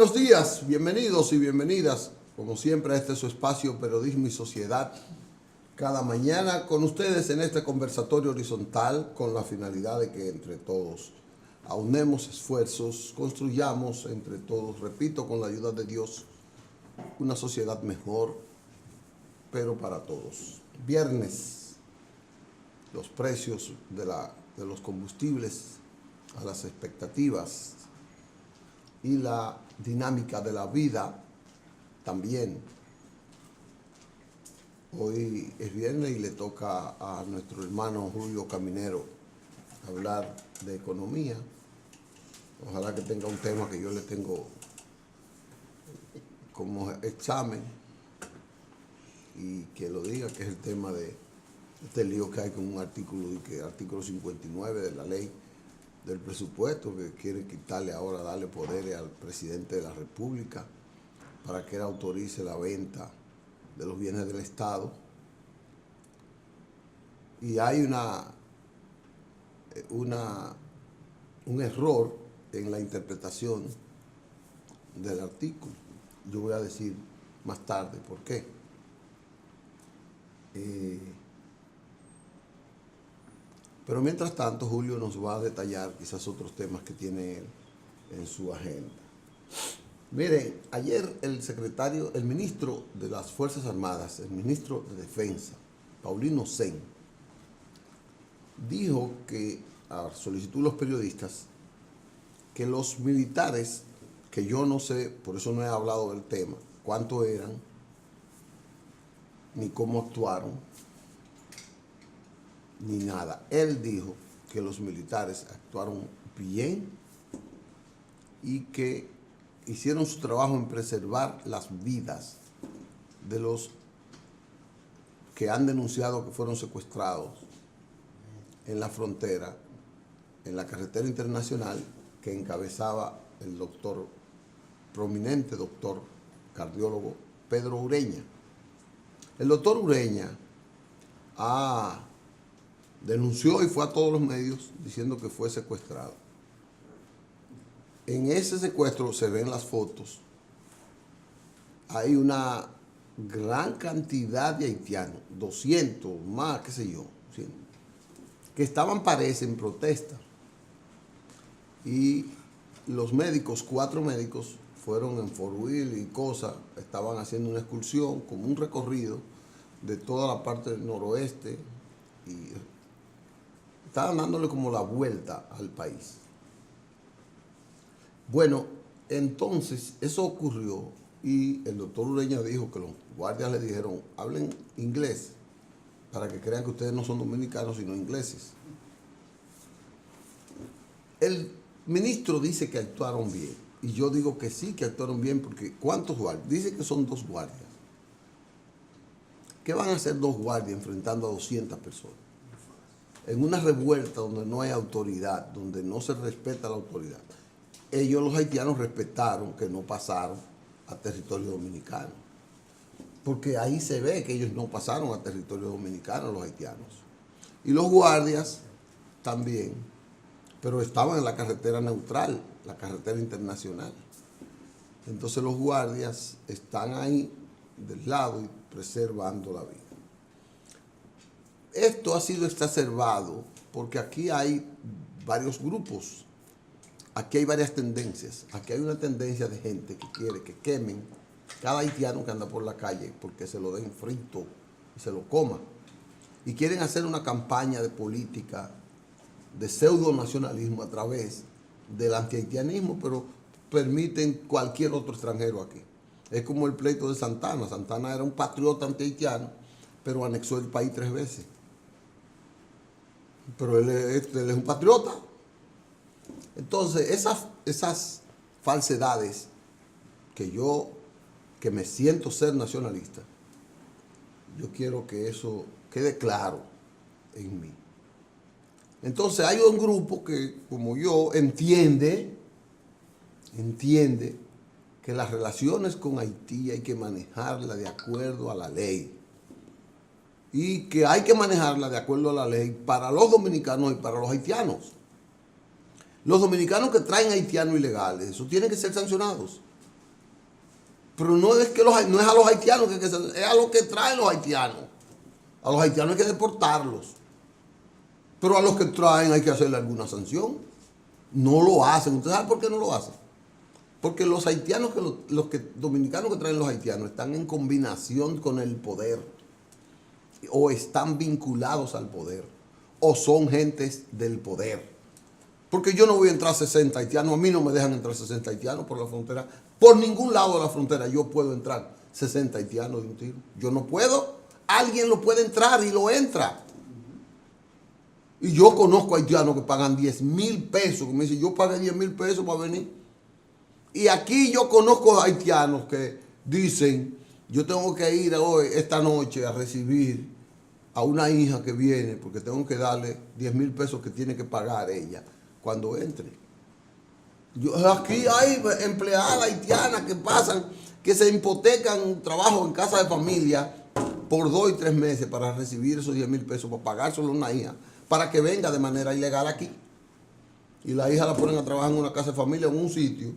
buenos días, bienvenidos y bienvenidas, como siempre, a este su espacio Periodismo y Sociedad. Cada mañana con ustedes en este conversatorio horizontal con la finalidad de que entre todos aunemos esfuerzos, construyamos entre todos, repito, con la ayuda de Dios, una sociedad mejor, pero para todos. Viernes, los precios de los combustibles a las expectativas y la dinámica de la vida también. Hoy es viernes y le toca a nuestro hermano Julio Caminero hablar de economía. Ojalá que tenga un tema que yo le tengo como examen y que lo diga, que es el tema de este lío que hay con un artículo, artículo 59 de la ley del presupuesto, que quiere quitarle ahora, darle poderes al presidente de la República para que él autorice la venta de los bienes del Estado. Y hay un error en la interpretación del artículo. Yo voy a decir más tarde por qué. Pero mientras tanto, Julio nos va a detallar quizás otros temas que tiene él en su agenda. Miren, ayer el ministro de las Fuerzas Armadas, el ministro de Defensa, Paulino Sen, dijo que, a solicitud de los periodistas, que los militares, que yo no sé, por eso no he hablado del tema, cuántos eran, ni cómo actuaron, ni nada. Él dijo que los militares actuaron bien y que hicieron su trabajo en preservar las vidas de los que han denunciado que fueron secuestrados en la frontera, en la carretera internacional que encabezaba el prominente doctor cardiólogo Pedro Ureña. El doctor Ureña denunció y fue a todos los medios diciendo que fue secuestrado. En ese secuestro se ven las fotos. Hay una gran cantidad de haitianos, 200 más, qué sé yo, 100, que estaban, parece, en protesta. Y los médicos, 4 médicos, fueron en four-wheel y cosas, estaban haciendo una excursión, como un recorrido de toda la parte del noroeste y estaban dándole como la vuelta al país. Bueno, entonces eso ocurrió y el doctor Ureña dijo que los guardias le dijeron, hablen inglés para que crean que ustedes no son dominicanos sino ingleses. El ministro dice que actuaron bien y yo digo que sí, que actuaron bien, porque ¿cuántos guardias? Dice que son 2 guardias. ¿Qué van a hacer 2 guardias enfrentando a 200 personas? En una revuelta donde no hay autoridad, donde no se respeta la autoridad. Ellos, los haitianos, respetaron que no pasaron a territorio dominicano. Porque ahí se ve que ellos no pasaron a territorio dominicano, los haitianos. Y los guardias también, pero estaban en la carretera neutral, la carretera internacional. Entonces los guardias están ahí del lado y preservando la vida. Esto ha sido exacerbado porque aquí hay varios grupos, aquí hay varias tendencias. Aquí hay una tendencia de gente que quiere que quemen cada haitiano que anda por la calle porque se lo den frito y se lo coma. Y quieren hacer una campaña de política de pseudo-nacionalismo a través del antihaitianismo, pero permiten cualquier otro extranjero aquí. Es como el pleito de Santana. Santana era un patriota antihaitiano, pero anexó el país 3 veces. Pero él es un patriota. Entonces, esas falsedades que me siento ser nacionalista, yo quiero que eso quede claro en mí. Entonces, hay un grupo que, como yo, entiende que las relaciones con Haití hay que manejarlas de acuerdo a la ley. Y que hay que manejarla de acuerdo a la ley para los dominicanos y para los haitianos. Los dominicanos que traen haitianos ilegales, eso tienen que ser sancionados. Pero no es que no es a los haitianos es a los que traen los haitianos. A los haitianos hay que deportarlos. Pero a los que traen hay que hacerle alguna sanción. No lo hacen. ¿Usted sabe por qué no lo hacen? Porque los haitianos, dominicanos que traen los haitianos están en combinación con el poder. O están vinculados al poder. O son gentes del poder. Porque yo no voy a entrar 60 haitianos. A mí no me dejan entrar 60 haitianos por la frontera. Por ningún lado de la frontera yo puedo entrar 60 haitianos de un tiro. Yo no puedo. Alguien lo puede entrar y lo entra. Y yo conozco haitianos que pagan 10,000 pesos. Que me dicen, yo pagué 10,000 pesos para venir. Y aquí yo conozco haitianos que dicen, yo tengo que ir hoy, esta noche, a recibir a una hija que viene, porque tengo que darle 10,000 pesos que tiene que pagar ella cuando entre. Aquí hay empleadas haitianas que pasan, que se hipotecan un trabajo en casa de familia por 2 y 3 meses para recibir esos 10,000 pesos, para pagárselo a una hija, para que venga de manera ilegal aquí. Y la hija la ponen a trabajar en una casa de familia, en un sitio.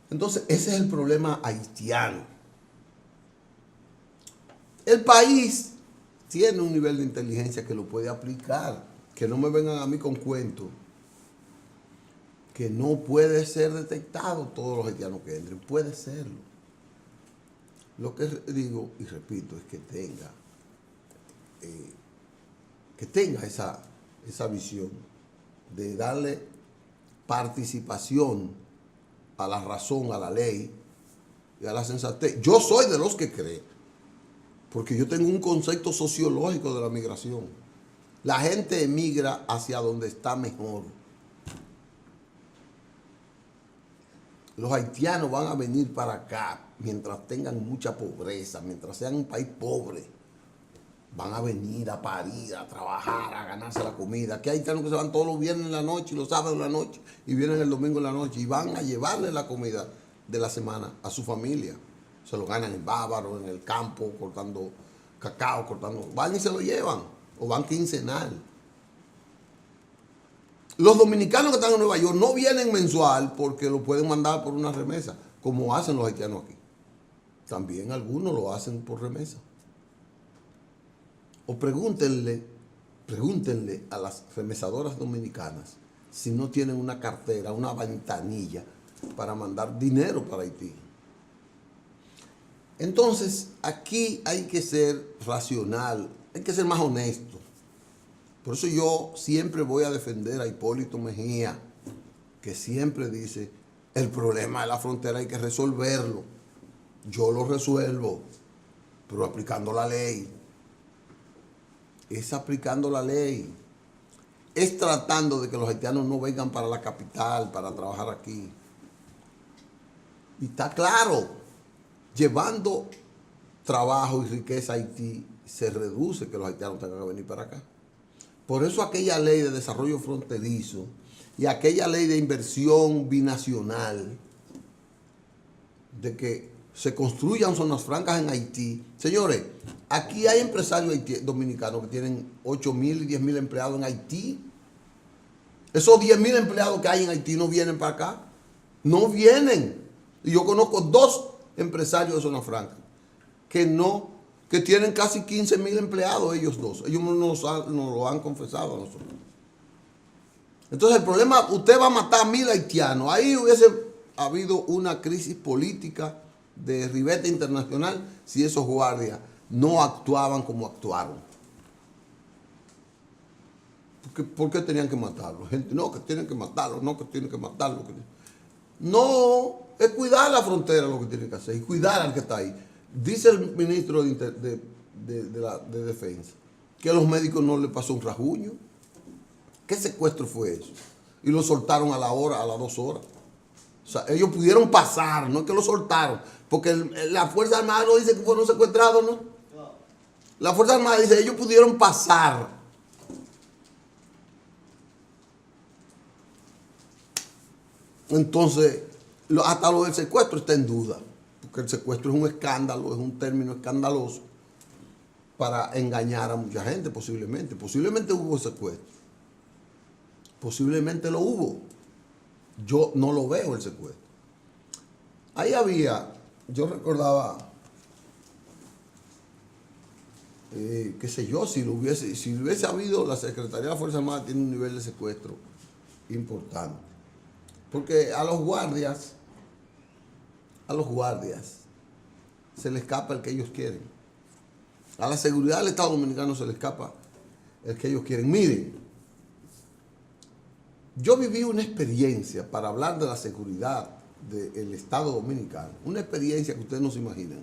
Entonces, ese es el problema haitiano. El país tiene un nivel de inteligencia que lo puede aplicar. Que no me vengan a mí con cuentos. Que no puede ser detectado todos los haitianos que entren. Puede serlo. Lo que digo y repito es que tenga esa visión de darle participación a la razón, a la ley y a la sensatez. Yo soy de los que cree, porque yo tengo un concepto sociológico de la migración. La gente emigra hacia donde está mejor. Los haitianos van a venir para acá mientras tengan mucha pobreza, mientras sean un país pobre. Van a venir a parir, a trabajar, a ganarse la comida. Aquí hay haitianos que se van todos los viernes en la noche y los sábados en la noche y vienen el domingo en la noche y van a llevarle la comida de la semana a su familia. Se lo ganan en Bávaro, en el campo, cortando cacao, van y se lo llevan o van quincenal. Los dominicanos que están en Nueva York no vienen mensual porque lo pueden mandar por una remesa, como hacen los haitianos aquí. También algunos lo hacen por remesa. O pregúntenle a las remesadoras dominicanas si no tienen una cartera, una ventanilla para mandar dinero para Haití. Entonces, aquí hay que ser racional, hay que ser más honesto. Por eso yo siempre voy a defender a Hipólito Mejía, que siempre dice, el problema de la frontera hay que resolverlo. Yo lo resuelvo, pero aplicando la ley. Es aplicando la ley. Es tratando de que los haitianos no vengan para la capital, para trabajar aquí. Y está claro, llevando trabajo y riqueza a Haití, se reduce que los haitianos tengan que venir para acá. Por eso aquella ley de desarrollo fronterizo y aquella ley de inversión binacional, de que se construyan zonas francas en Haití. Señores, aquí hay empresarios dominicanos que tienen 8,000 y 10,000 empleados en Haití. Esos 10,000 empleados que hay en Haití no vienen para acá. No vienen. Y yo conozco 2 empresarios de zona franca que tienen casi 15,000 empleados ellos 2. Ellos nos lo han confesado a nosotros. Entonces el problema, usted va a matar a 1,000 haitianos. Ahí hubiese habido una crisis política de ribete internacional si esos guardias no actuaban como actuaron. ¿Por qué tenían que matarlo? Gente, no, que tienen que matarlo, no, que tienen que matarlo. No, es cuidar la frontera lo que tienen que hacer y cuidar al que está ahí. Dice el ministro de Defensa que a los médicos no le pasó un rasguño. ¿Qué secuestro fue eso? Y lo soltaron a la hora, a las 2 horas. O sea, ellos pudieron pasar, no es que lo soltaron. Porque la Fuerza Armada no dice que fueron secuestrados, ¿no? La Fuerza Armada dice que ellos pudieron pasar. Entonces, hasta lo del secuestro está en duda. Porque el secuestro es un escándalo, es un término escandaloso para engañar a mucha gente, posiblemente. Posiblemente hubo secuestro. Posiblemente lo hubo. Yo no lo veo el secuestro. Ahí había, yo recordaba, qué sé yo, si hubiese habido, la Secretaría de la Fuerza Armada tiene un nivel de secuestro importante. Porque a los guardias se les escapa el que ellos quieren. A la seguridad del Estado Dominicano se les escapa el que ellos quieren. Miren, yo viví una experiencia para hablar de la seguridad del Estado Dominicano, una experiencia que ustedes no se imaginan,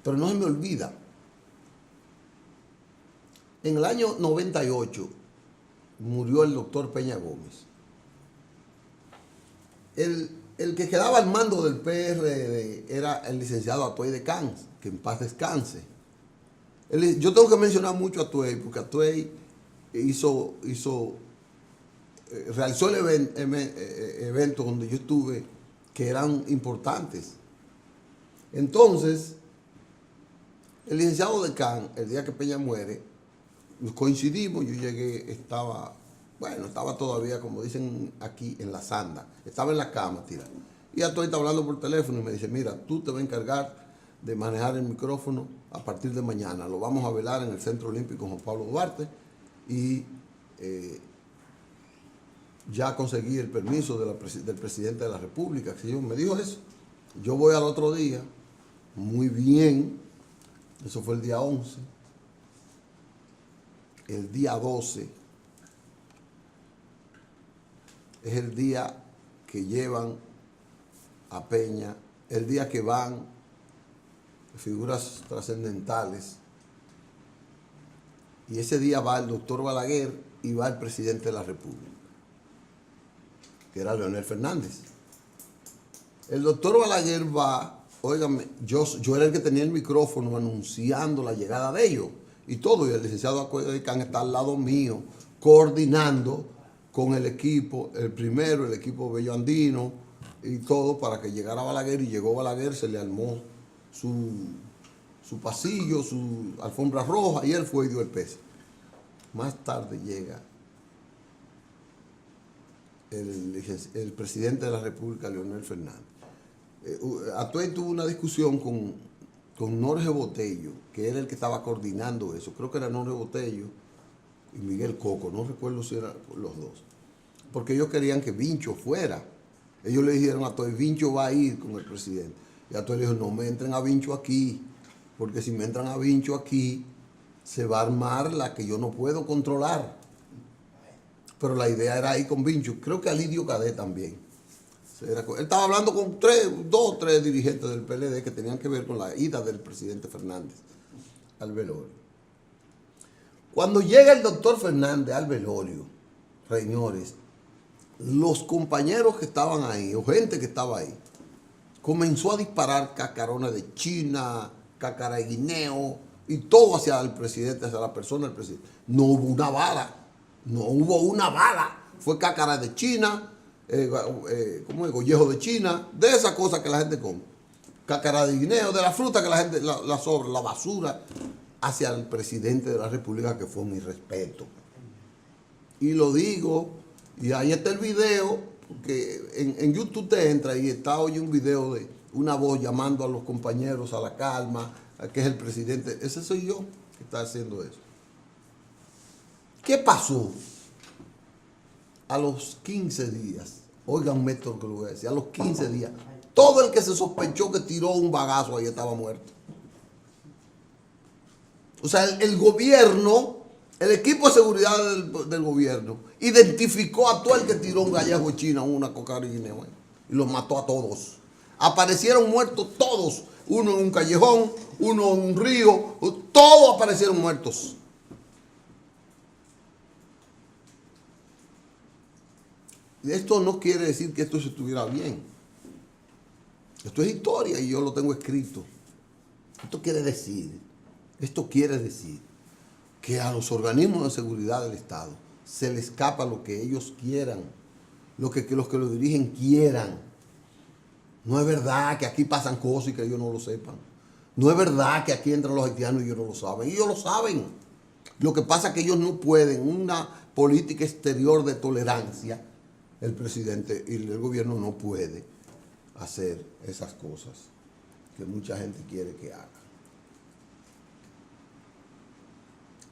pero no se me olvida. En el año 98 murió el doctor Peña Gómez. El que quedaba al mando del PRD era el licenciado Atuey de Cans, que en paz descanse. Yo tengo que mencionar mucho a Atuey, porque Atuey realizó el evento donde yo estuve, que eran importantes. Entonces, el licenciado de Cans, el día que Peña muere, nos coincidimos, yo llegué, estaba todavía, como dicen aquí, en la sanda. Estaba en la cama, tirado. Y Atuey está hablando por teléfono y me dice, mira, tú te vas a encargar de manejar el micrófono a partir de mañana. Lo vamos a velar en el Centro Olímpico Juan Pablo Duarte y ya conseguí el permiso del presidente de la República. Que me dijo eso. Yo voy al otro día, muy bien, eso fue el día 11. El día 12 es el día que llevan a Peña, el día que van figuras trascendentales, y ese día va el doctor Balaguer y va el presidente de la República, que era Leonel Fernández. El doctor Balaguer va, óigame, yo era el que tenía el micrófono anunciando la llegada de ellos y todo, y el licenciado Atuey de Cans está al lado mío, coordinando con el equipo, el primero, el equipo Bello Andino y todo, para que llegara Balaguer. Y llegó Balaguer, se le armó su pasillo, su alfombra roja, y él fue y dio el peso. Más tarde llega el presidente de la República, Leonel Fernández. Atuey tuvo una discusión con Norge Botello, que era el que estaba coordinando eso. Creo que era Norge Botello y Miguel Coco, no recuerdo si eran los dos. Porque ellos querían que Vincho fuera. Ellos le dijeron a Atuey, Vincho va a ir con el presidente. Y Atuey le dijo, no me entren a Vincho aquí, porque si me entran a Vincho aquí, se va a armar la que yo no puedo controlar. Pero la idea era ir con Vincho. Creo que Alidio Cadet también. Él estaba hablando con dos o tres dirigentes del PLD que tenían que ver con la ida del presidente Fernández al velorio. Cuando llega el doctor Fernández al velorio, señores, los compañeros que estaban ahí, o gente que estaba ahí, comenzó a disparar cacarones de China, cácara de guineo, y todo hacia el presidente, hacia la persona del presidente. No hubo una bala, fue cácara de China, ¿cómo es? Gollejo de China, de esas cosas que la gente come. Cácara de guineo, de la fruta que la gente la sobra, la basura, hacia el presidente de la República, que fue mi respeto. Y lo digo, y ahí está el video, porque en YouTube te entra y está hoy un video de una voz llamando a los compañeros a la calma, que es el presidente. Ese soy yo que está haciendo eso. ¿Qué pasó? A los 15 días, oigan esto que lo voy a decir, a los 15 días, todo el que se sospechó que tiró un bagazo ahí estaba muerto. O sea, el gobierno, el equipo de seguridad del gobierno, identificó a todo el que tiró un gallejo de China, una coca y los mató a todos. Aparecieron muertos todos, uno en un callejón, uno en un río, todos aparecieron muertos. Esto no quiere decir que esto se estuviera bien. Esto es historia y yo lo tengo escrito. Esto quiere decir que a los organismos de seguridad del Estado se les escapa lo que ellos quieran, los que lo dirigen quieran. No es verdad que aquí pasan cosas y que ellos no lo sepan. No es verdad que aquí entran los haitianos y ellos no lo saben. Ellos lo saben. Lo que pasa es que ellos no pueden, una política exterior de tolerancia, el presidente y el gobierno no puede hacer esas cosas que mucha gente quiere que haga.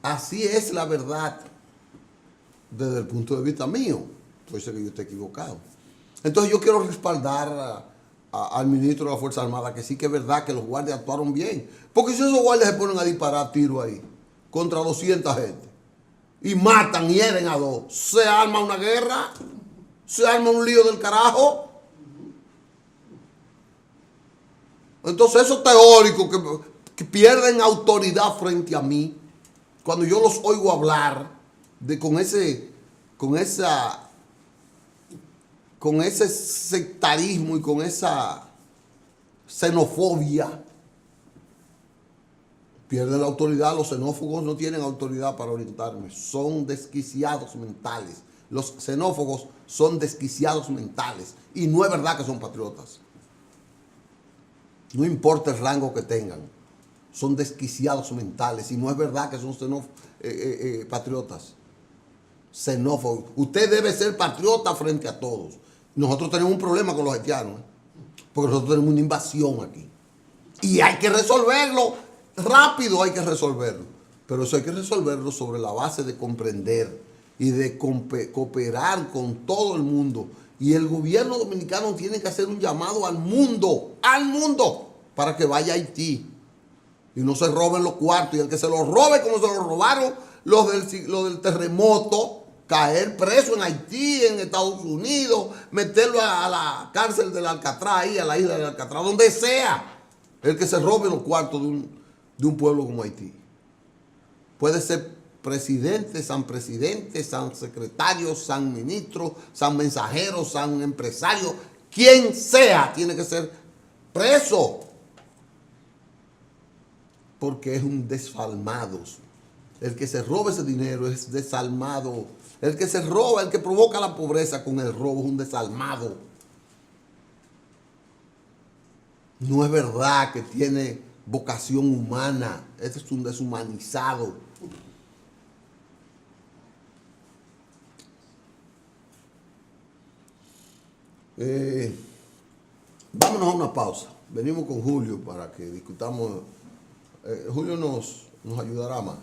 Así es la verdad desde el punto de vista mío. Puede ser que yo esté equivocado. Entonces yo quiero respaldar al ministro de la Fuerza Armada, que sí que es verdad que los guardias actuaron bien. Porque si esos guardias se ponen a disparar tiros ahí contra 200 gente y matan y hieren a 2, se arma una guerra, se arma un lío del carajo. Entonces esos teóricos que pierden autoridad frente a mí, cuando yo los oigo hablar con ese sectarismo y con esa xenofobia, pierden la autoridad. Los xenófobos no tienen autoridad para orientarme, son desquiciados mentales. Los xenófobos son desquiciados mentales y no es verdad que son patriotas. No importa el rango que tengan, son desquiciados mentales y no es verdad que son patriotas. Xenófobos. Usted debe ser patriota frente a todos. Nosotros tenemos un problema con los haitianos, porque nosotros tenemos una invasión aquí. Y hay que resolverlo, rápido hay que resolverlo. Pero eso hay que resolverlo sobre la base de comprender y de cooperar con todo el mundo. Y el gobierno dominicano tiene que hacer un llamado al mundo, para que vaya a Haití. Y no se roben los cuartos. Y el que se los robe como se los robaron los del terremoto, caer preso en Haití, en Estados Unidos, meterlo a la cárcel del Alcatraz, ahí a la isla del Alcatraz, donde sea, el que se robe los cuartos de un pueblo como Haití. Puede ser presidente, san secretario, san ministro, san mensajero, san empresario, quien sea, tiene que ser preso. Porque es un desalmado. El que se roba ese dinero es desalmado. El que se roba, el que provoca la pobreza con el robo es un desalmado. No es verdad que tiene vocación humana. Este es un deshumanizado. Vámonos a una pausa. Venimos con Julio para que discutamos. Julio nos ayudará más.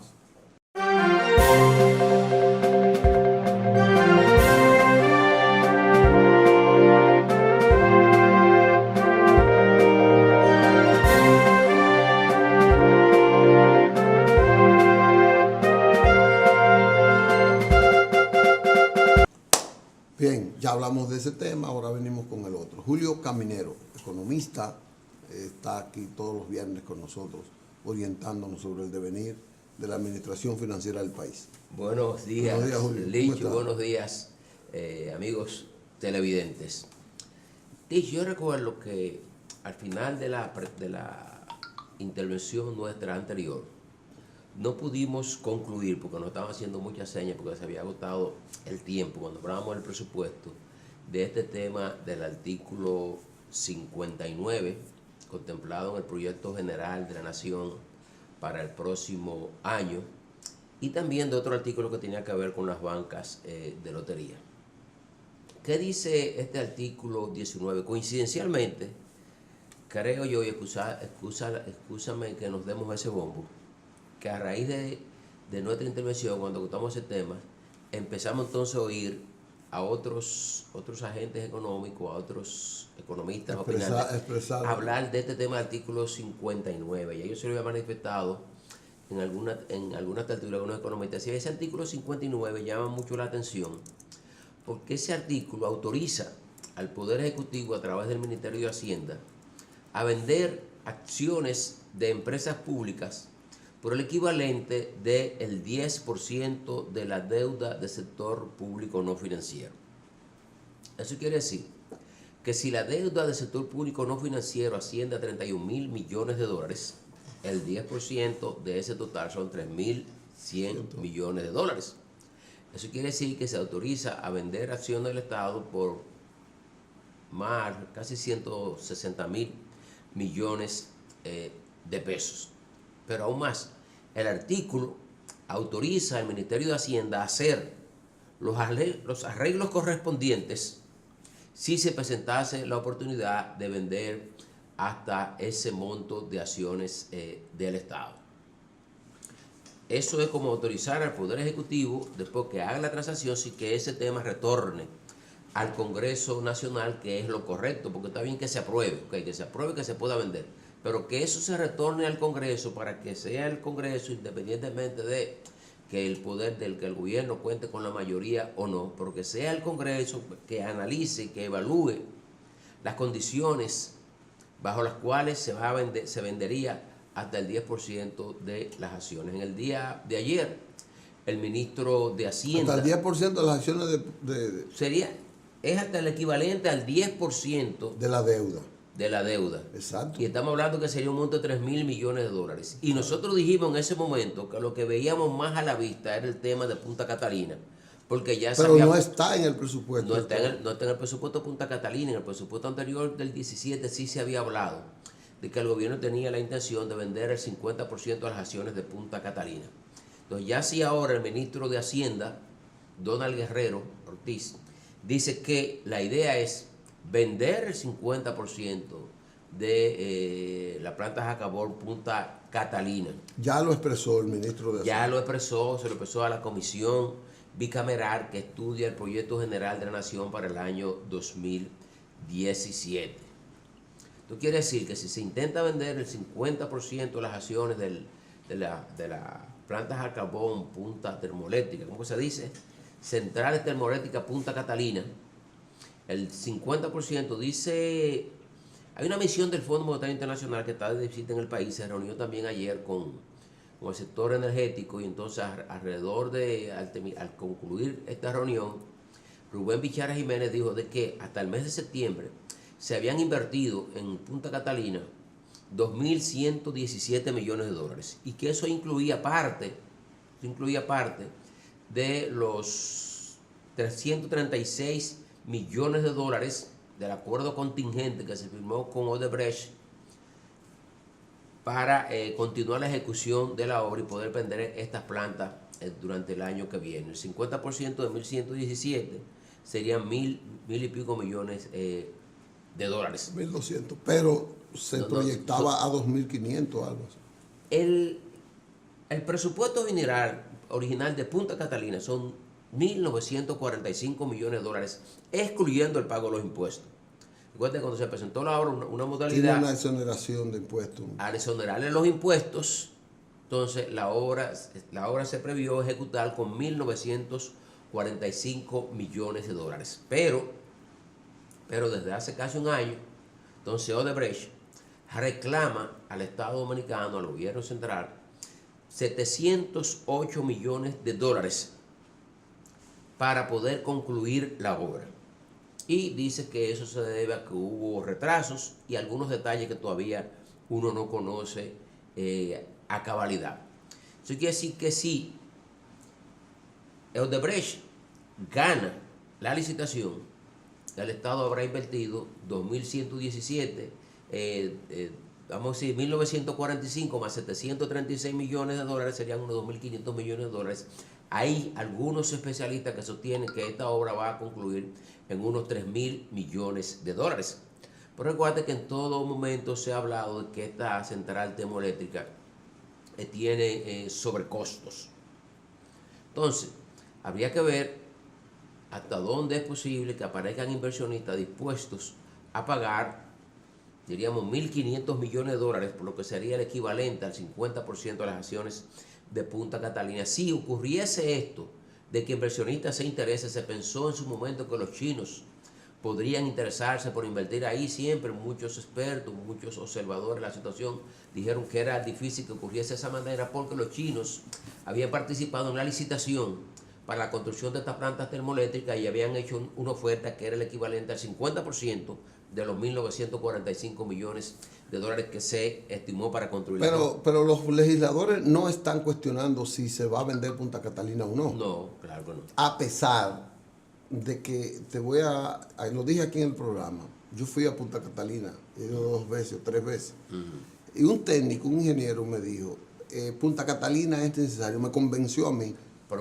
Bien, ya hablamos de ese tema, ahora venimos con el otro. Julio Caminero, economista, está aquí todos los viernes con nosotros, orientándonos sobre el devenir de la administración financiera del país. Buenos días, Julio. Licho, buenos días, amigos televidentes. Licho, yo recuerdo que al final de la intervención nuestra anterior, no pudimos concluir porque nos estaban haciendo muchas señas, porque se había agotado el tiempo cuando hablábamos del presupuesto, de este tema del artículo 59, contemplado en el proyecto general de la Nación para el próximo año, y también de otro artículo que tenía que ver con las bancas de lotería. ¿Qué dice este artículo 19? Coincidencialmente, creo yo, y excúsame que nos demos ese bombo, que a raíz de nuestra intervención, cuando agotamos ese tema, empezamos entonces a oír a otros agentes económicos, a otros economistas opinantes, hablar de este tema del artículo 59. Y ellos se lo habían manifestado en alguna tertulia, algunos economistas. Y ese artículo 59 llama mucho la atención, porque ese artículo autoriza al Poder Ejecutivo, a través del Ministerio de Hacienda, a vender acciones de empresas públicas por el equivalente del 10% de la deuda del sector público no financiero. Eso quiere decir que si la deuda del sector público no financiero asciende a 31.000 millones de dólares, el 10% de ese total son 3.100 millones de dólares. Eso quiere decir que se autoriza a vender acciones del Estado por más, casi 160.000 millones de pesos. Pero aún más, el artículo autoriza al Ministerio de Hacienda a hacer los arreglos correspondientes si se presentase la oportunidad de vender hasta ese monto de acciones del Estado. Eso es como autorizar al Poder Ejecutivo, después que haga la transacción, sí, que ese tema retorne al Congreso Nacional, que es lo correcto, porque está bien que se apruebe, okay, que se apruebe, que se pueda vender, pero que eso se retorne al Congreso para que sea el Congreso, independientemente de que el poder del que el gobierno cuente con la mayoría o no, pero que sea el Congreso que analice, que evalúe las condiciones bajo las cuales se vendería hasta el 10% de las acciones. En el día de ayer, el ministro de Hacienda... Hasta el 10% de las acciones es hasta el equivalente al 10% de la deuda. De la deuda. Exacto. Y estamos hablando que sería un monto de 3.000 millones de dólares. Y nosotros dijimos en ese momento que lo que veíamos más a la vista era el tema de Punta Catalina. Porque ya pero no está en el presupuesto. No está en el presupuesto de Punta Catalina. En el presupuesto anterior del 17 sí se había hablado de que el gobierno tenía la intención de vender el 50% de las acciones de Punta Catalina. Entonces ya sí ahora el ministro de Hacienda, Donald Guerrero Ortiz, dice que la idea es vender el 50% de la planta Jacabor Punta Catalina. Ya lo expresó el ministro de Hacienda. Ya lo expresó, se lo expresó a la comisión bicameral que estudia el proyecto general de la Nación para el año 2017. Esto quiere decir que si se intenta vender el 50% de las acciones de la planta Jacabón Punta Termoeléctrica, ¿cómo se dice? Centrales Termoeléctrica Punta Catalina, el 50% dice... Hay una misión del Fondo Monetario Internacional que está de visita en el país, se reunió también ayer con el sector energético y entonces alrededor al concluir esta reunión, Rubén Bichara Jiménez dijo de que hasta el mes de septiembre se habían invertido en Punta Catalina 2.117 millones de dólares y que eso incluía parte de los 336 millones de dólares del acuerdo contingente que se firmó con Odebrecht para continuar la ejecución de la obra y poder vender estas plantas durante el año que viene. El 50% de 1.117 serían mil y pico millones de dólares. 1.200, pero se proyectaba a 2.500 algo así. El presupuesto original de Punta Catalina son 1.945 millones de dólares, excluyendo el pago de los impuestos. Recuerden, cuando se presentó la obra, una modalidad... Tiene una exoneración de impuestos. Al exonerarle los impuestos, entonces la obra se previó ejecutar con 1.945 millones de dólares. Pero desde hace casi un año, entonces Odebrecht reclama al Estado Dominicano, al gobierno central, 708 millones de dólares para poder concluir la obra. Y dice que eso se debe a que hubo retrasos y algunos detalles que todavía uno no conoce a cabalidad. Eso quiere decir que si Odebrecht gana la licitación, el Estado habrá invertido 2.117, vamos a decir 1.945 más 736 millones de dólares, serían unos 2.500 millones de dólares. Hay algunos especialistas que sostienen que esta obra va a concluir en unos 3.000 millones de dólares. Pero recuerden que en todo momento se ha hablado de que esta central termoeléctrica tiene sobrecostos. Entonces, habría que ver hasta dónde es posible que aparezcan inversionistas dispuestos a pagar, diríamos, 1.500 millones de dólares, por lo que sería el equivalente al 50% de las acciones de Punta Catalina. Si ocurriese esto, de que inversionistas se interesen, se pensó en su momento que los chinos podrían interesarse por invertir ahí. Siempre muchos expertos, muchos observadores de la situación dijeron que era difícil que ocurriese de esa manera porque los chinos habían participado en la licitación para la construcción de estas plantas termoeléctricas y habían hecho una oferta que era el equivalente al 50% de los 1.945 millones de dólares que se estimó para construir. Pero los legisladores no están cuestionando si se va a vender Punta Catalina o no. No, claro que no. A pesar de que lo dije aquí en el programa, yo fui a Punta Catalina, he ido 2 veces o 3 veces, y un técnico, un ingeniero me dijo, Punta Catalina es necesario, me convenció a mí,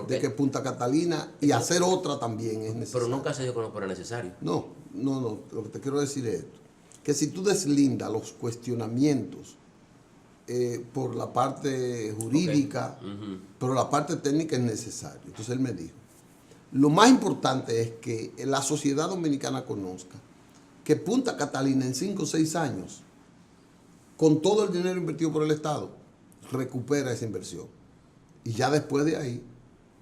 de que Punta Catalina y hacer otra también es necesario. Pero nunca se dijo que no fuera necesario. No. Lo que te quiero decir es esto. Que si tú deslindas los cuestionamientos por la parte jurídica, pero la parte técnica es necesaria. Entonces él me dijo, lo más importante es que la sociedad dominicana conozca que Punta Catalina en 5 o 6 años, con todo el dinero invertido por el Estado, recupera esa inversión. Y ya después de ahí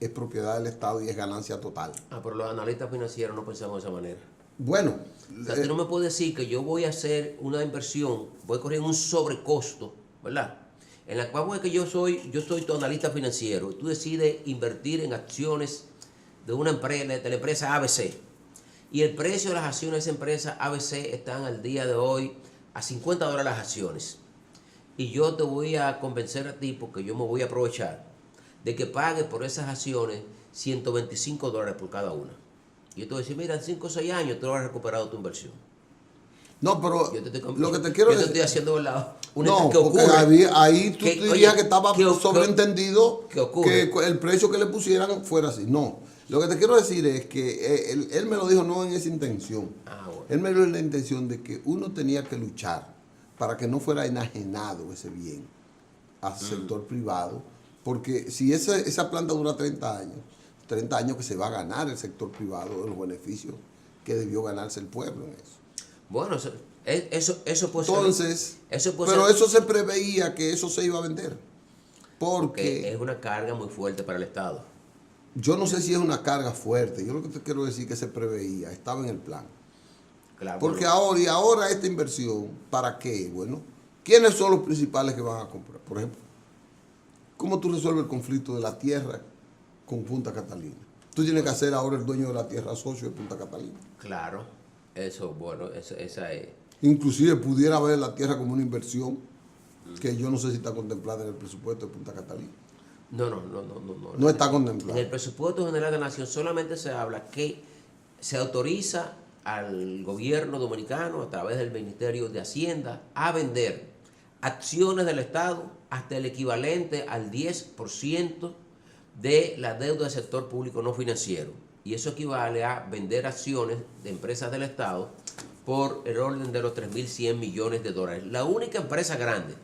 es propiedad del Estado y es ganancia total. Pero los analistas financieros no pensamos de esa manera. Bueno. O sea, tú no me puedes decir que yo voy a hacer una inversión, voy a correr un sobrecosto, ¿verdad? En la cual es que yo soy tu analista financiero y tú decides invertir en acciones de una empresa, de la empresa ABC. Y el precio de las acciones de esa empresa ABC están al día de hoy a $50 las acciones. Y yo te voy a convencer a ti, porque yo me voy a aprovechar, de que pagues por esas acciones $125 por cada una. Y yo te voy a decir, mira, en 5 o 6 años tú has recuperado tu inversión. No, pero lo que te quiero decir... Yo te estoy haciendo no, que porque ocurre, ahí tú dirías que estaba sobreentendido que el precio que le pusieran fuera así. No, lo que te quiero decir es que él me lo dijo no en esa intención. Bueno. Él me lo dijo en la intención de que uno tenía que luchar para que no fuera enajenado ese bien al sector privado, porque si esa planta dura 30 años que se va a ganar el sector privado de los beneficios que debió ganarse el pueblo en eso. Bueno, eso puede Entonces, ser. Pero eso se preveía que eso se iba a vender. Porque es una carga muy fuerte para el Estado. Yo no sé si es una carga fuerte. Yo lo que te quiero decir es que se preveía, estaba en el plan. Claro, porque ahora esta inversión, ¿para qué? Bueno, ¿quiénes son los principales que van a comprar? Por ejemplo, ¿cómo tú resuelves el conflicto de la tierra con Punta Catalina? Tú tienes que hacer ahora el dueño de la tierra socio de Punta Catalina. Claro, esa es. Inclusive pudiera ver la tierra como una inversión que yo no sé si está contemplada en el presupuesto de Punta Catalina. No. No está contemplada. En el presupuesto general de la nación solamente se habla que se autoriza al gobierno dominicano a través del Ministerio de Hacienda a vender acciones del Estado hasta el equivalente al 10% de la deuda del sector público no financiero. Y eso equivale a vender acciones de empresas del Estado por el orden de los 3.100 millones de dólares. La única empresa grande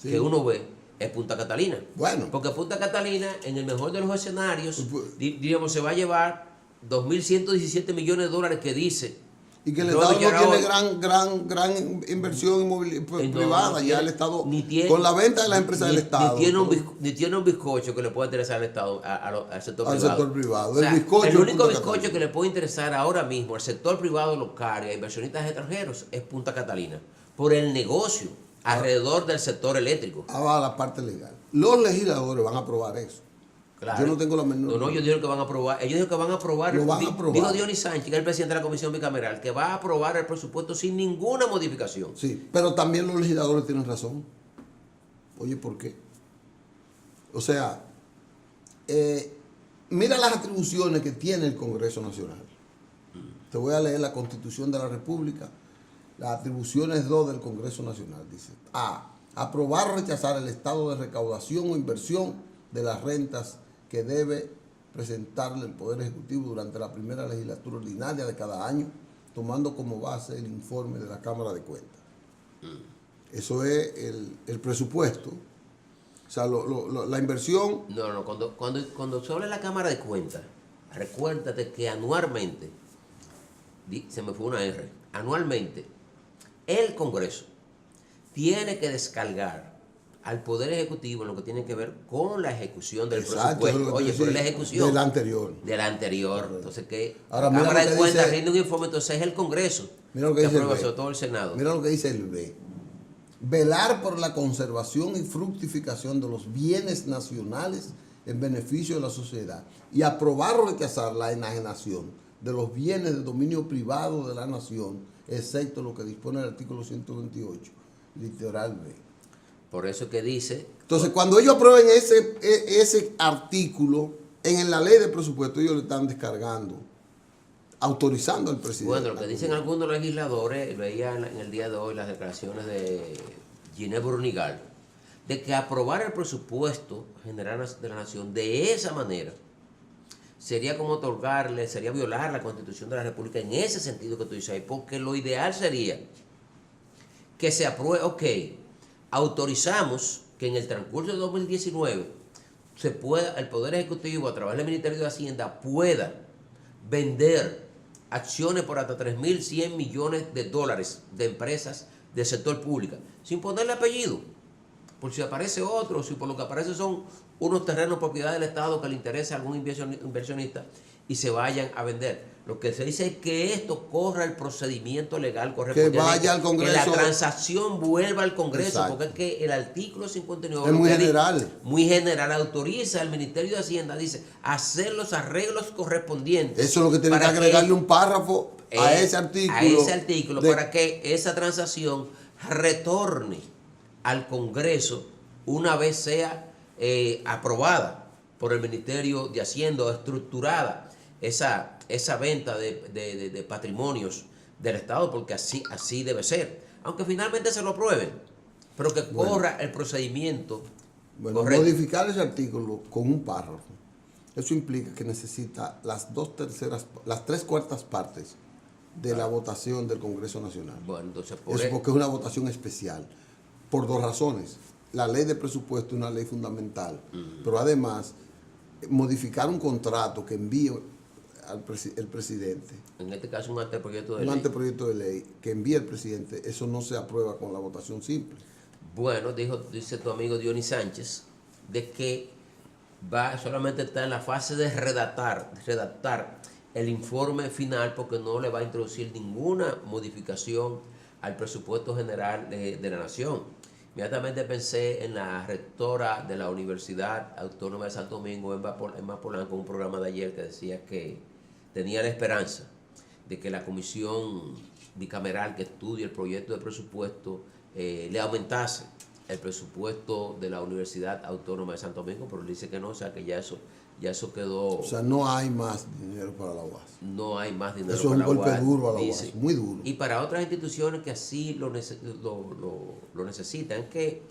que uno ve es Punta Catalina. Bueno. Porque Punta Catalina, en el mejor de los escenarios, digamos, se va a llevar 2.117 millones de dólares que dice. Y que el Estado no tiene gran inversión privada. Ya el Estado, con la venta de las empresas del Estado. Ni tiene un bizcocho que le pueda interesar al Estado, al sector privado. Al sector privado. O sea, el único bizcocho que le puede interesar ahora mismo al sector privado local y a inversionistas extranjeros es Punta Catalina. Por el negocio alrededor del sector eléctrico. Ahora la parte legal. Los legisladores van a aprobar eso. Claro. Yo no tengo la menor. No, ellos dijeron que van a aprobar. Ellos dijeron que van a aprobar. Lo van a aprobar. Dijo Dionis Sánchez, que es el presidente de la Comisión Bicameral, que va a aprobar el presupuesto sin ninguna modificación. Sí, pero también los legisladores tienen razón. Oye, ¿por qué? O sea, mira las atribuciones que tiene el Congreso Nacional. Te voy a leer la Constitución de la República. Las atribuciones 2 del Congreso Nacional. Dice: A. Aprobar o rechazar el estado de recaudación o inversión de las rentas que debe presentarle el Poder Ejecutivo durante la primera legislatura ordinaria de cada año, tomando como base el informe de la Cámara de Cuentas. Eso es el presupuesto. O sea, la inversión... No, cuando se habla de la Cámara de Cuentas, recuérdate que anualmente, se me fue una R, anualmente, el Congreso tiene que descargar al Poder Ejecutivo en lo que tiene que ver con la ejecución del presupuesto. Oye, pero la ejecución de la anterior. De la anterior. Entonces, que ahora, la Cámara de Cuentas rinde un informe, entonces es el Congreso mira lo que dice aprueba, sobre todo el Senado. Mira lo que dice el B. Velar por la conservación y fructificación de los bienes nacionales en beneficio de la sociedad y aprobar o rechazar la enajenación de los bienes de dominio privado de la nación, excepto lo que dispone el artículo 128, literal B. Por eso que dice... Entonces, cuando ellos aprueben ese artículo, en la ley de presupuesto, ellos le están descargando, autorizando al presidente. Bueno, lo que dicen algunos legisladores, veía en el día de hoy las declaraciones de Ginés Brunigal, de que aprobar el presupuesto general de la nación de esa manera sería como otorgarle, sería violar la Constitución de la República en ese sentido que tú dices ahí, porque lo ideal sería que se apruebe, ok, autorizamos que en el transcurso de 2019 se pueda, el Poder Ejecutivo a través del Ministerio de Hacienda pueda vender acciones por hasta 3.100 millones de dólares de empresas del sector público, sin ponerle apellido, por si aparece otro, si por lo que aparece son unos terrenos propiedad del Estado que le interesa a algún inversionista y se vayan a vender. Lo que se dice es que esto corra el procedimiento legal correspondiente. Que vaya al Congreso. Que la transacción vuelva al Congreso. Exacto. Porque es que el artículo 59 es muy general. Muy general. Autoriza al Ministerio de Hacienda, dice, hacer los arreglos correspondientes. Eso es lo que tiene que agregarle un párrafo a ese artículo. A ese artículo para que esa transacción retorne al Congreso una vez sea aprobada por el Ministerio de Hacienda o estructurada esa venta de patrimonios del Estado, porque así debe ser. Aunque finalmente se lo aprueben, pero que corra el procedimiento. Bueno, modificar ese artículo con un párrafo, eso implica que necesita las 3/4 partes de la votación del Congreso Nacional. Bueno, entonces eso porque es una votación especial, por 2 razones. La ley de presupuesto es una ley fundamental, pero además modificar un contrato que envíe el presidente. En este caso un anteproyecto de ley. Un anteproyecto de ley que envíe el presidente, eso no se aprueba con la votación simple. Bueno, dice tu amigo Dionis Sánchez, de que solamente está en la fase de redactar el informe final, porque no le va a introducir ninguna modificación al presupuesto general de la nación. Inmediatamente pensé en la rectora de la Universidad Autónoma de Santo Domingo, Emma Polanco, un programa de ayer que decía que tenía la esperanza de que la comisión bicameral que estudia el proyecto de presupuesto le aumentase el presupuesto de la Universidad Autónoma de Santo Domingo, pero dice que no, o sea que ya eso quedó. O sea, no hay más dinero para la UAS. No hay más dinero para la UAS. Eso es un golpe duro a la UAS, muy duro. Y para otras instituciones que así lo necesitan, que,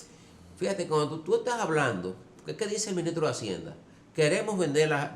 fíjate, cuando tú estás hablando, ¿qué dice el ministro de Hacienda? Queremos vender las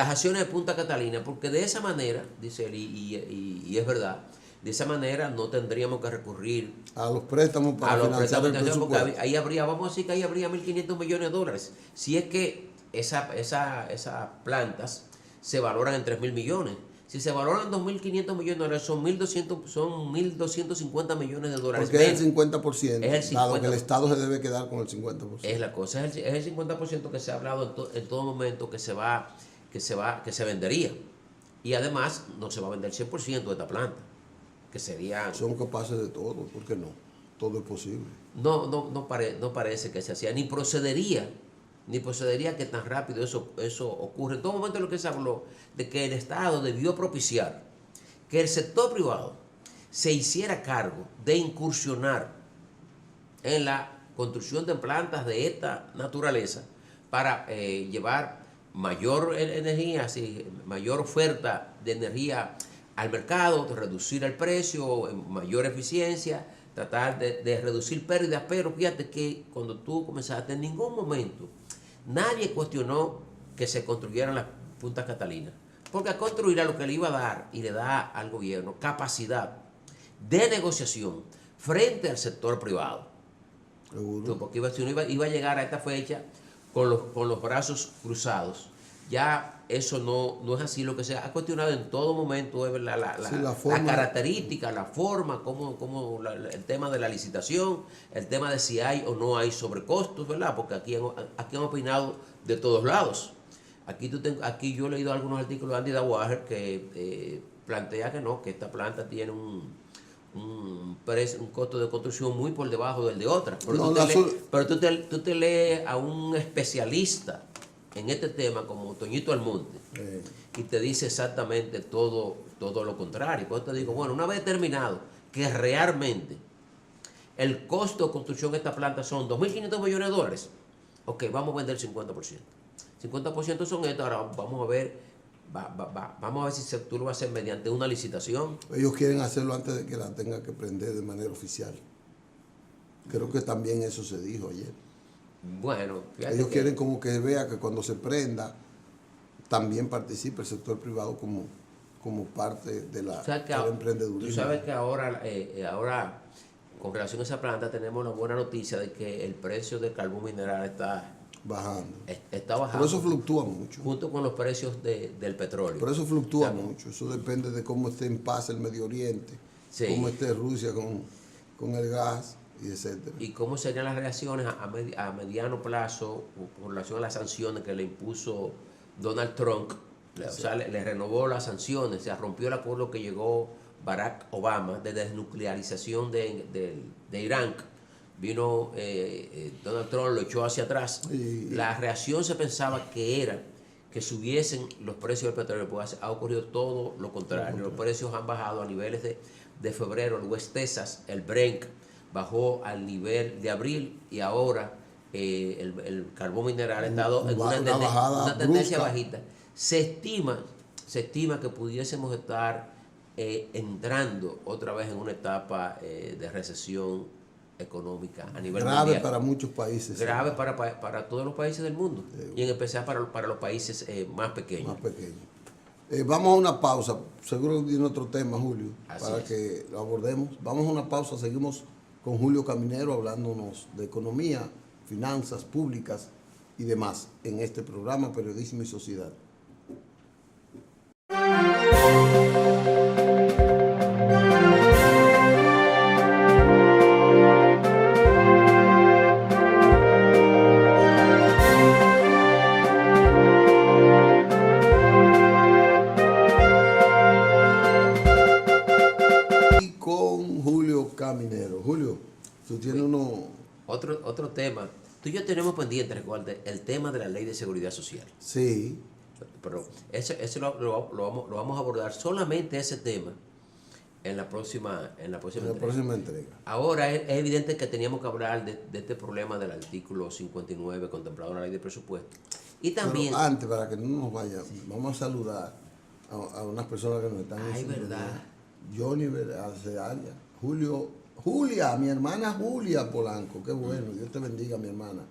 acciones de Punta Catalina, porque de esa manera, dice él, y es verdad, de esa manera no tendríamos que recurrir a los préstamos para financiar el presupuesto. Porque ahí habría, vamos a decir que ahí habría 1.500 millones de dólares. Si es que esas plantas se valoran en 3.000 millones. Si se valoran 2.500 millones de dólares, son 1.250 millones de dólares. Porque es el 50%, es el 50%, dado que el Estado se debe quedar con el 50%. Es la cosa, es el 50% que se ha hablado en todo momento que se vendería. Y además no se va a vender el 100% de esta planta, que serían. Son capaces de todo, ¿por qué no? Todo es posible. No parece que se hacía, ni procedería que tan rápido eso ocurre. En todo momento lo que se habló de que el Estado debió propiciar que el sector privado se hiciera cargo de incursionar en la construcción de plantas de esta naturaleza para llevar mayor energía, mayor oferta de energía al mercado, de reducir el precio, mayor eficiencia, tratar de reducir pérdidas. Pero fíjate que cuando tú comenzaste, en ningún momento nadie cuestionó que se construyeran las Puntas Catalinas, porque a construir a lo que le iba a dar y le da al gobierno capacidad de negociación frente al sector privado. Seguro. Porque si uno iba a llegar a esta fecha con los brazos cruzados, ya eso no es así. Lo que se ha cuestionado en todo momento es la característica, la forma, el tema de la licitación, el tema de si hay o no hay sobrecostos, ¿verdad? Porque aquí han opinado de todos lados. Aquí yo he leído algunos artículos de Andy Dawager que plantea que esta planta tiene un costo de construcción muy por debajo del de otras. Pero tú te lees a un especialista en este tema como Toñito Almonte y te dice exactamente todo lo contrario. Pues te digo, bueno, una vez determinado que realmente el costo de construcción de esta planta son 2.500 millones de dólares, ok, vamos a vender el 50%. 50% son estos. Ahora vamos a ver si tú lo vas a hacer mediante una licitación. Ellos quieren hacerlo antes de que la tenga que prender de manera oficial. Creo que también eso se dijo ayer. Bueno, fíjate Ellos que quieren como que vea que cuando se prenda, también participe el sector privado como parte de tú sabes que, del emprendedurismo. tú sabes que ahora, con relación a esa planta, tenemos la buena noticia de que el precio del carbón mineral está Bajando. bajando. Por eso fluctúa mucho. Junto con los precios del petróleo. Por eso fluctúa O sea, mucho. Eso depende de cómo esté en paz el Medio Oriente, Sí. cómo esté Rusia con el gas y etcétera. Y cómo serían las reacciones a mediano plazo con relación a las sanciones que le impuso Donald Trump. O sea, le renovó las sanciones, o sea, rompió el acuerdo que llegó Barack Obama de desnuclearización de Irán. Vino Donald Trump, lo echó hacia atrás. La reacción se pensaba que era que subiesen los precios del petróleo, pues ha ocurrido todo lo contrario. Los precios han bajado a niveles de febrero. El West Texas, el Brent, bajó al nivel de abril y ahora el carbón mineral ha estado en una tendencia bajita. Se estima que pudiésemos estar entrando otra vez en una etapa de recesión económica a nivel grave mundial. para muchos países. Grave para todos los países del mundo y en especial para los países más pequeños. Más pequeños. Vamos a una pausa. Seguro que tiene otro tema, Julio, Así para es. que lo abordemos. Vamos a una pausa. Seguimos con Julio Caminero hablándonos de economía, finanzas públicas y demás en este programa Periodismo y Sociedad. Y con Julio Caminero. Julio, tú tienes Otro tema. Tú y yo tenemos pendiente, recuerda, el tema de la ley de seguridad social. Sí. Pero ese lo vamos a abordar solamente ese tema en la próxima Entrega. Ahora es evidente que teníamos que hablar de este problema del artículo 59 contemplado en la ley de presupuesto. Y también... Pero antes, para que no nos vayan, vamos a saludar a unas personas que nos están Ay, verdad. Johnny Arcealia, Julia, mi hermana Julia Polanco, qué bueno, Dios te bendiga, mi hermana.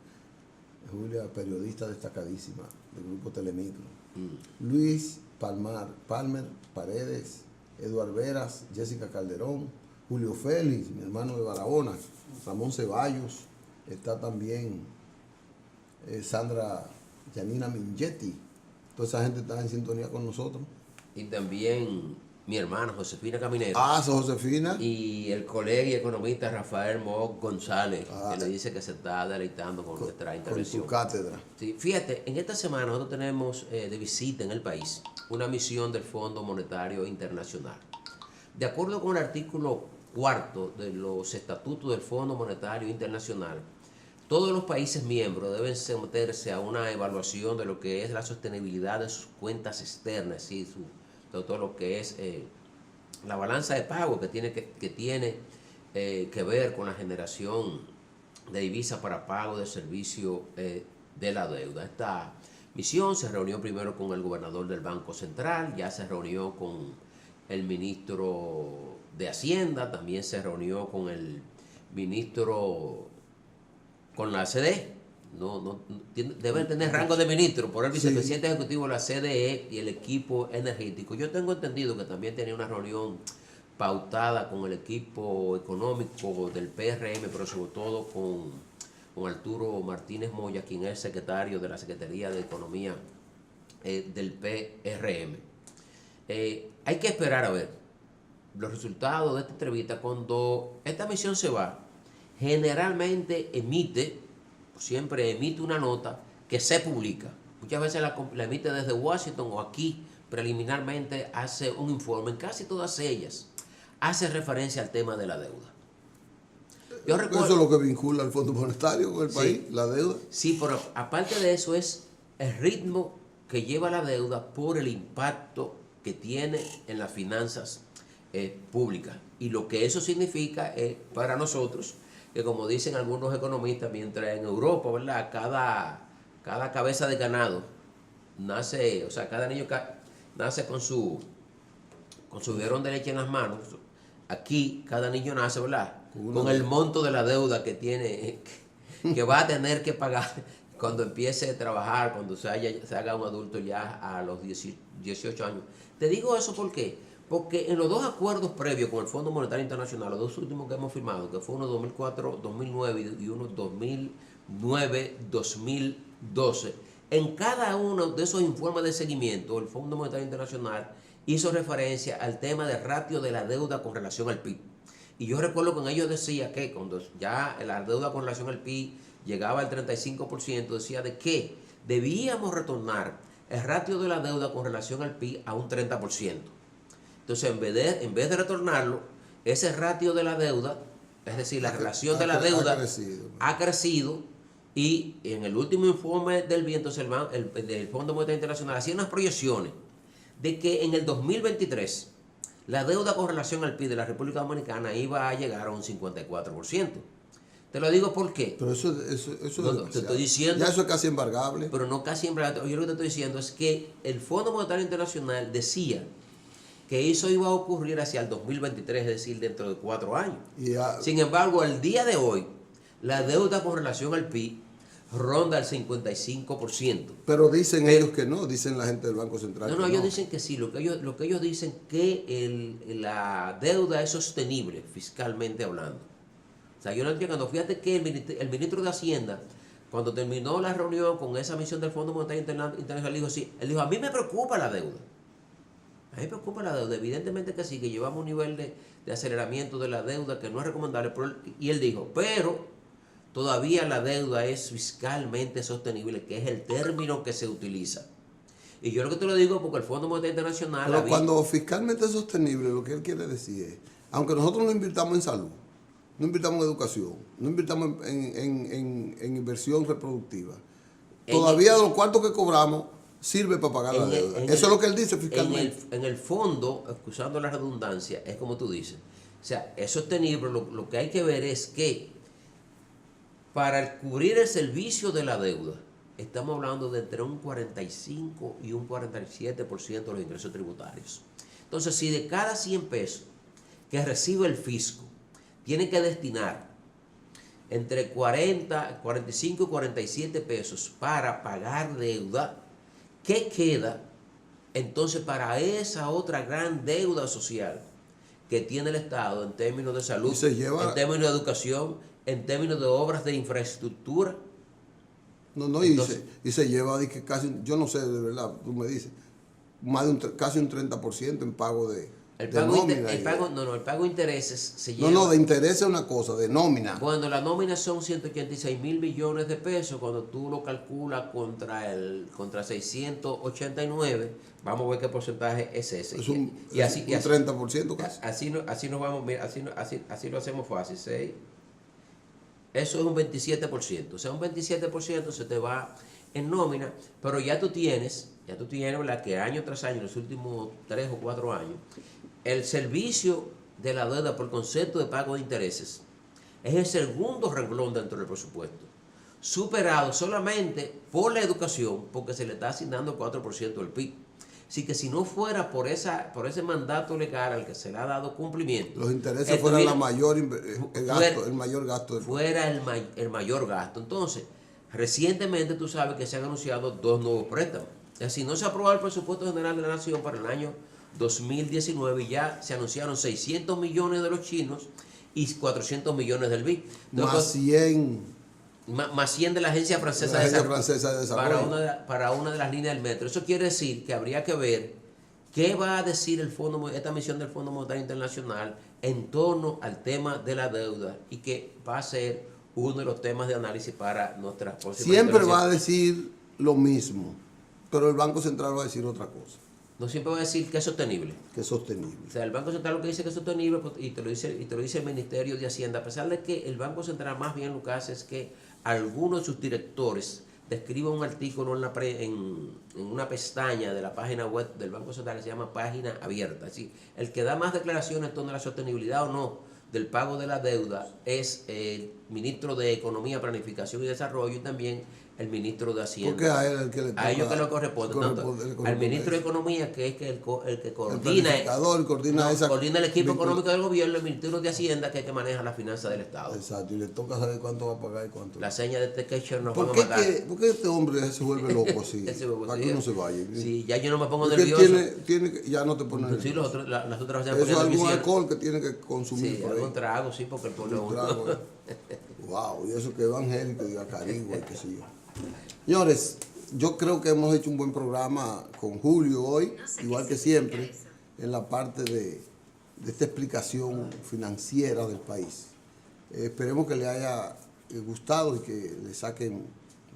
Julia, periodista destacadísima del grupo Telemicro. Luis Palmer Paredes, Eduard Veras, Jessica Calderón, Julio Félix, mi hermano de Barahona, Ramón Ceballos, está también Sandra Yanina Mingetti. Toda esa gente está en sintonía con nosotros. Y también mi hermana Josefina Caminero. Josefina. Y el colega y economista Rafael Mo González, que le dice que se está deleitando con nuestra intervención. Con tu cátedra. Sí, fíjate, en esta semana nosotros tenemos de visita en el país una misión del Fondo Monetario Internacional. De acuerdo con el artículo 4 de los estatutos del Fondo Monetario Internacional, todos los países miembros deben someterse a una evaluación de lo que es la sostenibilidad de sus cuentas externas, ¿sí? De todo lo que es la balanza de pago que tiene que ver con la generación de divisas para pago de servicio de la deuda. Esta misión se reunió primero con el gobernador del Banco Central, ya se reunió con el ministro de Hacienda, también se reunió con el ministro, con la CDE. Deben tener rango de ministro por el vicepresidente ejecutivo de la CDE y el equipo energético. Yo tengo entendido que también tenía una reunión pautada con el equipo económico del PRM, pero sobre todo con Arturo Martínez Moya, quien es secretario de la Secretaría de Economía del PRM. Hay que esperar a ver los resultados de esta entrevista. Cuando esta misión se va, generalmente siempre emite una nota que se publica. Muchas veces la emite desde Washington o aquí preliminarmente hace un informe. En casi todas ellas hace referencia al tema de la deuda. Yo recuerdo, eso es lo que vincula al Fondo Monetario con el país, la deuda. Sí, pero aparte de eso es el ritmo que lleva la deuda por el impacto que tiene en las finanzas públicas. Y lo que eso significa para nosotros, que como dicen algunos economistas, mientras en Europa, ¿verdad? Cada cabeza de ganado nace, o sea, cada niño nace con su biberón de leche en las manos. aquí cada niño nace, ¿verdad? Con el monto de la deuda que tiene, que va a tener que pagar cuando empiece a trabajar, cuando se haga un adulto ya a los 18 años. Te digo eso ¿por qué? Porque en los dos acuerdos previos con el Fondo Monetario Internacional, los dos últimos que hemos firmado, que fue uno 2004-2009 y uno 2009-2012, en cada uno de esos informes de seguimiento, el Fondo Monetario Internacional hizo referencia al tema del ratio de la deuda con relación al PIB. Y yo recuerdo que ellos decía que cuando ya la deuda con relación al PIB llegaba al 35%, decía de que debíamos retornar el ratio de la deuda con relación al PIB a un 30%. Entonces, en vez de retornarlo, ese ratio de la deuda, es decir, la relación de la deuda ha crecido y en el último informe del BID, entonces el Fondo Monetario Internacional hacía unas proyecciones de que en el 2023 la deuda con relación al PIB de la República Dominicana iba a llegar a un 54%. Te lo digo ¿por qué? Pero eso no, te estoy diciendo, ya eso es casi embargable. Pero no casi embargable. Yo lo que te estoy diciendo es que el Fondo Monetario Internacional decía que eso iba a ocurrir hacia el 2023, es decir, dentro de 4 años. Sin embargo, al día de hoy, la deuda con relación al PIB ronda el 55%. Pero dicen ellos que no, dicen la gente del Banco Central. No, ellos dicen que sí. Lo que ellos dicen que la deuda es sostenible, fiscalmente hablando. O sea, yo no entiendo. Fíjate que el ministro de Hacienda, cuando terminó la reunión con esa misión del Fondo Monetario Internacional, dijo, sí, él dijo, a mí me preocupa la deuda. A mí me preocupa la deuda. Evidentemente que sí, que llevamos un nivel de aceleramiento de la deuda que no es recomendable. Y él dijo, pero todavía la deuda es fiscalmente sostenible, que es el término que se utiliza. Y yo lo que te lo digo porque el Fondo Monetario Internacional... Pero cuando fiscalmente es sostenible, lo que él quiere decir es, aunque nosotros no invirtamos en salud, no invirtamos en educación, no invirtamos en inversión reproductiva, todavía de los cuartos que cobramos sirve para pagar la deuda. Eso es lo que él dice fiscalmente. En el fondo, excusando la redundancia, es como tú dices. O sea, es sostenible. Lo que hay que ver es que para cubrir el servicio de la deuda, estamos hablando de entre un 45 y un 47% de los ingresos tributarios. Entonces, si de cada 100 pesos que recibe el fisco, tiene que destinar entre 45 y 47 pesos para pagar deuda, ¿qué queda entonces para esa otra gran deuda social que tiene el Estado en términos de salud, en términos de educación, en términos de obras de infraestructura? Y se lleva casi, yo no sé de verdad, tú me dices, más de casi un 30% en pago de nómina. El pago de intereses se lleva... No, de interés es una cosa, de nómina. Bueno, la nómina son 186 mil millones de pesos. Cuando tú lo calculas contra 689, vamos a ver qué porcentaje es ese. Es un 30% casi. Así nos vamos, mira, así lo hacemos fácil. 6. Eso es un 27%. O sea, un 27% se te va en nómina, pero ya tú tienes la que año tras año, en los últimos 3 o 4 años, el servicio de la deuda por concepto de pago de intereses es el segundo renglón dentro del presupuesto, superado solamente por la educación, porque se le está asignando el 4% del PIB. Así que si no fuera por ese mandato legal al que se le ha dado cumplimiento, los intereses fueran el mayor gasto. Fuera el mayor gasto. Entonces, recientemente tú sabes que se han anunciado 2 nuevos préstamos. Si no se aprobó el presupuesto general de la Nación para el año 2019, ya se anunciaron 600 millones de los chinos y 400 millones del BID. Más 100. Más 100 de la Agencia Francesa de Desarrollo. Para una de las líneas del metro. Eso quiere decir que habría que ver qué va a decir esta misión del Fondo Monetario Internacional en torno al tema de la deuda y que va a ser uno de los temas de análisis para nuestras próximas Siempre va a decir lo mismo, pero el Banco Central va a decir otra cosa. No siempre va a decir que es sostenible. Que es sostenible. O sea, el Banco Central lo que dice que es sostenible, y te lo dice el Ministerio de Hacienda, a pesar de que el Banco Central más bien lo que hace es que algunos de sus directores describen un artículo en una pestaña de la página web del Banco Central que se llama Página Abierta. Así, el que da más declaraciones en torno a la sostenibilidad o no del pago de la deuda es el Ministro de Economía, Planificación y Desarrollo y también el ministro de Hacienda. Porque a él el que le toca, a ellos que le corresponde, tanto al ministro de Economía, que es el que coordina, coordina el equipo económico del gobierno, el ministro de Hacienda, que es el que maneja la finanza del Estado. Exacto, y le toca saber cuánto va a pagar y cuánto. La seña de este catcher nos ¿Por van qué a matar. ¿Por qué este hombre se vuelve loco así? Para que uno se vaya. Sí, ya yo no me pongo Porque nervioso. ya no te pones nervioso. Sí, las otras Eso es algún alcohol que tiene que consumir. Sí, por ahí. algún trago, sí, porque el pueblo Un trago, Wow, y eso que evangélico, diga Carigua y qué sé yo. Señores, yo creo que hemos hecho un buen programa con Julio hoy, igual que siempre, en la parte de esta explicación financiera del país. Esperemos que le haya gustado y que le saquen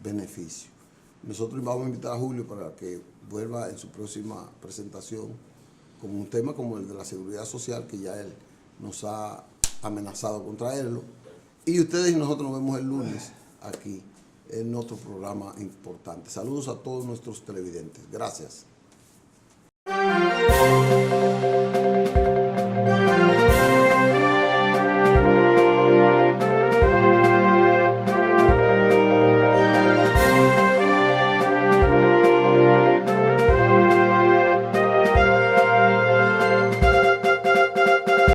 beneficio. Nosotros vamos a invitar a Julio para que vuelva en su próxima presentación con un tema como el de la seguridad social, que ya él nos ha amenazado con traerlo. Y ustedes y nosotros nos vemos el lunes aquí en otro programa importante. Saludos a todos nuestros televidentes. Gracias.